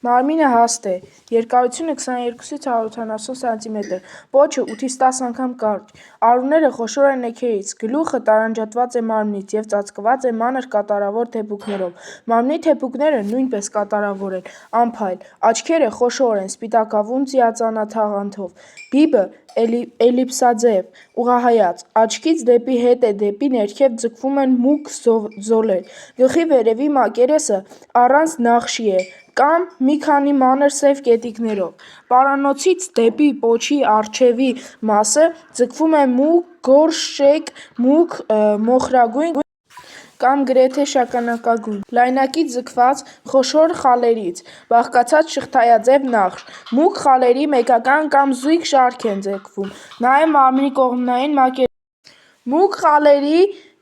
Մարմինը հաստ է, երկարությունը 22-ից 180 սմ, պոչը 8-ից 10 անգամ կարճ, արուները խոշոր են էգերից, գլուխը տարանջատված է մարմնից և ծածկված է մանր կատարավոր թեփուկներով, մարմնի թեփուկները նույնպես կատարավոր են, անփայլ, աչքերը խոշոր են, սպիտակավուն ծիածանաթաղանթով, բիբը էլիպսաձև, ուղղահայաց, աչքից դեպի հետ է դեպի ներքև ձգվում են մուգ ձոլեր, գլխի վերևի մակերեսը առանց նախշի է կամ մի քանի մանր սև կետիկներով, պարանոցից դեպի պոչի առջևի մասը ձգվում է մուգ գորշ-շեկ մուգ մոխրագույն կամ գրեթե շագանակագույն, լայնակի ձգված խոշոր խալերից բաղկացած շղթայաձև նախշ, մուգ խալերի մեկական կամ զույգ շարք են ձգվում, նաև մարմնի կողմնային մակերեսները, մուգ խալերի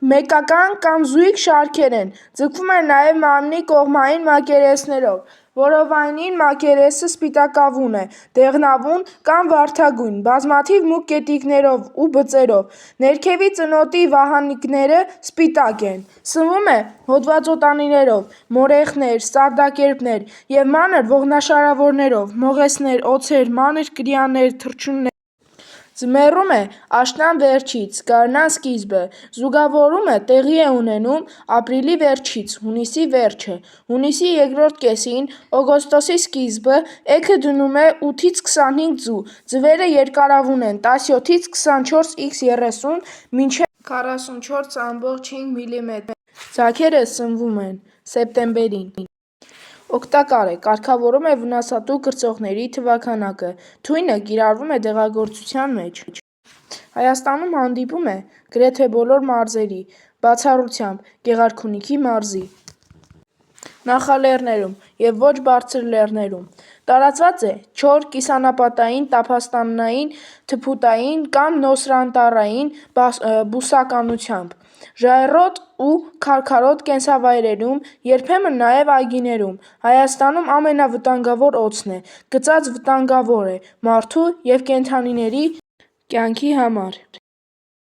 մեկական կամ զույգ շարքեր են, ձգվում են նաև մարմնի կողմային մակերեսներով, որովայնին մակերեսը սպիտակավուն է, դեղնավուն կամ վարդագույն, բազմաթիվ մուգ կետիկներով ու բծերով, ներքևի ծնոտի վահանիկները սպիտակ են, սնվում է հոդվածոտանիներով, մորեխներ, սարդակերպներ և մանր ողնաշարավորներով, մողեսներ, օձեր, մանր կրիաներ, թռչուններ, ձմեռում է աշնան վերջից, գարնան սկիզբը, զուգավորումը տեղի է ունենում ապրիլի վերջից, հունիսի վերջը, հունիսի երկրորդ կեսին, օգոստոսի սկիզբը, էգը դնում է 8-ից 25 ձու, ձվերը երկարավուն են 17-ից 24x30 մինչև 44,5 մմ, ձագերը սնվում են սեպտեմբերին։ Օգտակար է, կարգավորում է վնասատու կրծողների թվաքանակը, թույնը կիրառվում է դեղագործության մեջ։ Հայաստանում հանդիպում է գրեթե բոլոր մարզերի, բացառությամբ Գեղարքունիքի մարզի նախալեռներում և ոչ բարձր լեռներում, տարածված է չոր կիսանապատային, տափաստանային, թփուտային կամ նոսրանտառային բուսականությամբ, ժայռոտ ու քարքարոտ կենսավայրերում, երբեմն նաև այգիներում, Հայաստանում ամենավտանգավոր օձն է, գծած վտանգավոր է մարդու և կենդանիների կյանքի համար։